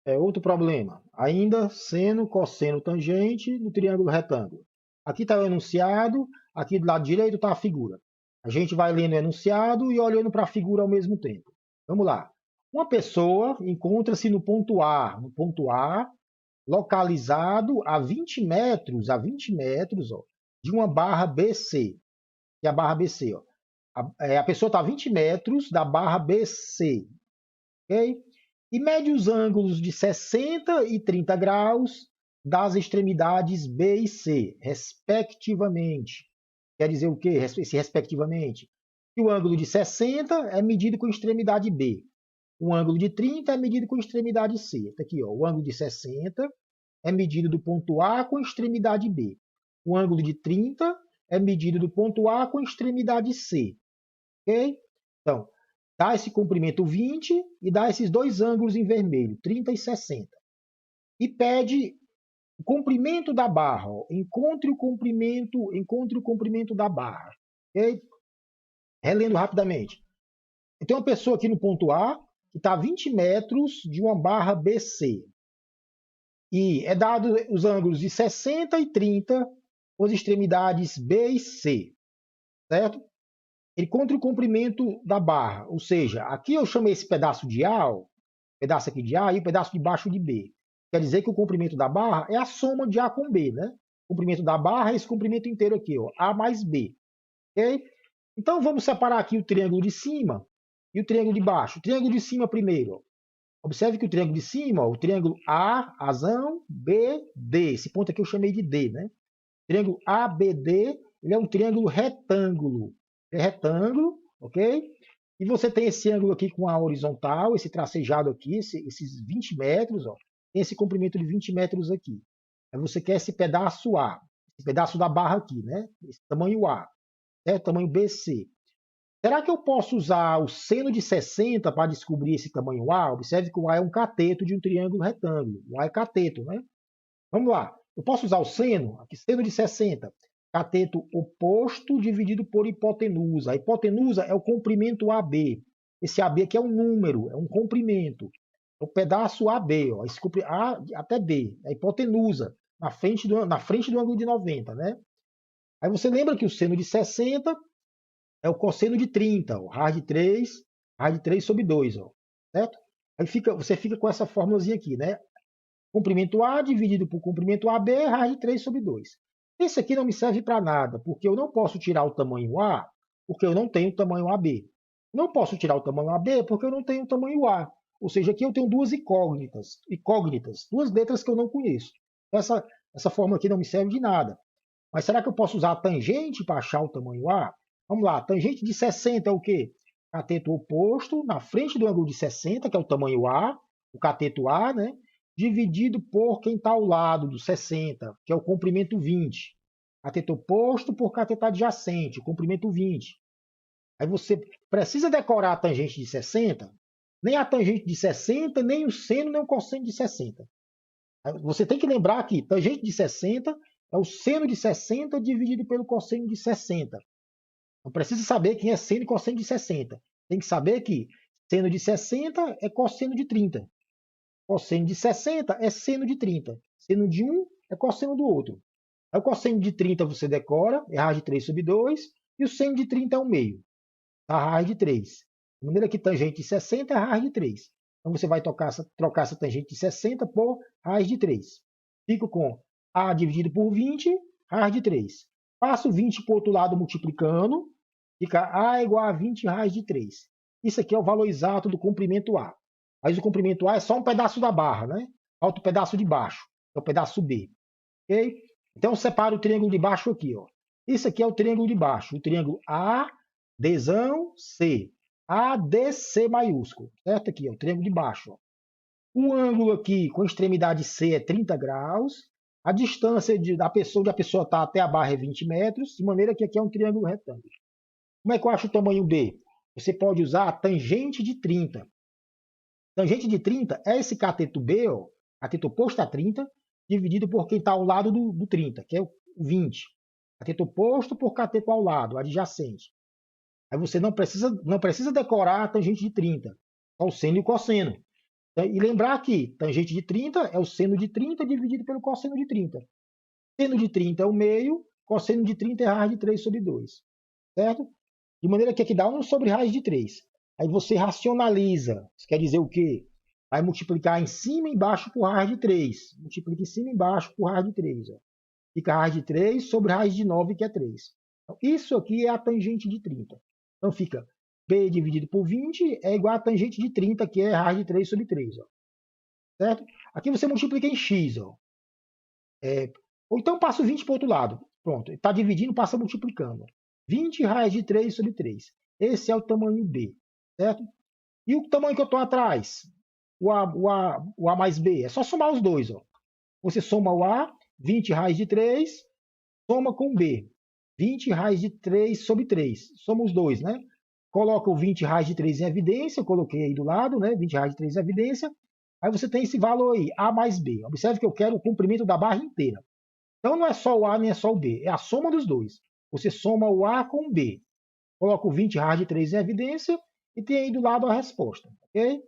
É outro problema. Ainda seno, cosseno, tangente no triângulo retângulo. Aqui está o enunciado, aqui do lado direito está a figura. A gente vai lendo o enunciado e olhando para a figura ao mesmo tempo. Vamos lá. Uma pessoa encontra-se no ponto A, localizado a 20 metros ó, de uma barra BC, que é a barra BC. Ó. A pessoa está a 20 metros da barra BC, ok? E mede os ângulos de 60 e 30 graus das extremidades B e C, respectivamente. Quer dizer o quê? Esse respectivamente? Que o ângulo de 60 é medido com a extremidade B. O ângulo de 30 é medido com a extremidade C. Está aqui, ó, o ângulo de 60 é medido do ponto A com a extremidade B. O ângulo de 30 é medido do ponto A com a extremidade C. Ok? Então, dá esse comprimento 20 e dá esses dois ângulos em vermelho, 30 e 60. E pede o comprimento da barra. Ó. Encontre o comprimento da barra. Ok? Relendo rapidamente. Eu tenho uma pessoa aqui no ponto A que está a 20 metros de uma barra BC. E é dado os ângulos de 60 e 30 com as extremidades B e C. Certo? Ele contra o comprimento da barra. Ou seja, aqui eu chamei esse pedaço de A, ó, pedaço aqui de A e o pedaço de baixo de B. Quer dizer que o comprimento da barra é a soma de A com B, né? O comprimento da barra é esse comprimento inteiro aqui, ó, A mais B. Ok? Então vamos separar aqui o triângulo de cima e o triângulo de baixo. O triângulo de cima primeiro. Ó. Observe que o triângulo de cima, ó, o triângulo A, azão, B, D. Esse ponto aqui eu chamei de D, né? O triângulo ABD, ele é um triângulo retângulo. É retângulo, ok? E você tem esse ângulo aqui com a horizontal, esse tracejado aqui, esses 20 metros, ó, tem esse comprimento de 20 metros aqui. Aí você quer esse pedaço A, esse pedaço da barra aqui, né? Esse tamanho A, certo? Tamanho BC. Será que eu posso usar o seno de 60 para descobrir esse tamanho A? Observe que o A é um cateto de um triângulo retângulo. O A é cateto, né? Vamos lá. Eu posso usar o seno, aqui, seno de 60. Cateto oposto dividido por hipotenusa. A hipotenusa é o comprimento AB. Esse AB aqui é um número, é um comprimento. É o pedaço AB, ó, esse A até B. É a hipotenusa, na frente do ângulo de 90. Né? Aí você lembra que o seno de 60 é o cosseno de 30, ó, raiz de 3 sobre 2. Ó, certo? Aí você fica com essa fórmulazinha aqui, né? Comprimento A dividido por comprimento AB, raiz de 3 sobre 2. Esse aqui não me serve para nada, porque eu não posso tirar o tamanho A, porque eu não tenho o tamanho AB. Não posso tirar o tamanho AB, porque eu não tenho o tamanho A. Ou seja, aqui eu tenho duas incógnitas, duas letras que eu não conheço. Essa fórmula aqui não me serve de nada. Mas será que eu posso usar a tangente para achar o tamanho A? Vamos lá, tangente de 60 é o quê? Cateto oposto na frente do ângulo de 60, que é o tamanho A, o cateto A, né? Dividido por quem está ao lado do 60, que é o comprimento 20. Cateto oposto por cateto adjacente, o comprimento 20. Aí você precisa decorar a tangente de 60, nem a tangente de 60, nem o seno, nem o cosseno de 60. Você tem que lembrar que tangente de 60 é o seno de 60 dividido pelo cosseno de 60. Não precisa saber quem é seno e cosseno de 60. Tem que saber que seno de 60 é cosseno de 30. Cosseno de 60 é seno de 30. Seno de um é cosseno do outro. Aí o cosseno de 30 você decora, é raiz de 3 sobre 2, e o seno de 30 é 1 meio, a raiz de 3. De maneira que tangente de 60 é raiz de 3. Então você vai trocar essa tangente de 60 por raiz de 3. Fico com A dividido por 20, raiz de 3. Passo 20 para o outro lado multiplicando, fica A igual a 20 raiz de 3. Isso aqui é o valor exato do comprimento A. Mas o comprimento A é só um pedaço da barra, né? Falta o pedaço de baixo, é o pedaço B. Ok? Então, separa o triângulo de baixo aqui. Ó. Isso aqui é o triângulo de baixo. O triângulo ADzão C. ADC maiúsculo. Certo? Aqui, ó, o triângulo de baixo. Ó. O ângulo aqui com extremidade C é 30 graus. A distância da pessoa onde a pessoa está até a barra é 20 metros. De maneira que aqui é um triângulo retângulo. Como é que eu acho o tamanho B? Você pode usar a tangente de 30. Tangente de 30 é esse cateto B, ó, cateto oposto a 30, dividido por quem está ao lado do 30, que é o 20. Cateto oposto por cateto ao lado, adjacente. Aí você não precisa decorar a tangente de 30, só o seno e o cosseno. E lembrar que tangente de 30 é o seno de 30 dividido pelo cosseno de 30. Seno de 30 é o meio, cosseno de 30 é raiz de 3 sobre 2. Certo? De maneira que aqui dá 1 sobre raiz de 3. Aí você racionaliza. Isso quer dizer o quê? Vai multiplicar em cima e embaixo por raiz de 3. Multiplica em cima e embaixo por raiz de 3. Ó. Fica raiz de 3 sobre raiz de 9, que é 3. Então, isso aqui é a tangente de 30. Então fica B dividido por 20 é igual a tangente de 30, que é raiz de 3 sobre 3. Ó. Certo? Aqui você multiplica em x. Ó. Ou então passa o 20 para o outro lado. Pronto. Está dividindo, passa multiplicando. 20 raiz de 3 sobre 3. Esse é o tamanho B. Certo? E o tamanho que eu estou atrás? O A mais B. É só somar os dois. Ó. Você soma o A, 20 raiz de 3, soma com o B. 20 raiz de 3 sobre 3. Soma os dois, né? Coloca o 20 raiz de 3 em evidência. Eu coloquei aí do lado, né? 20 raiz de 3 em evidência. Aí você tem esse valor aí, A mais B. Observe que eu quero o comprimento da barra inteira. Então não é só o A nem é só o B. É a soma dos dois. Você soma o A com o B. Coloca o 20 raiz de 3 em evidência e tem aí do lado a resposta. Ok?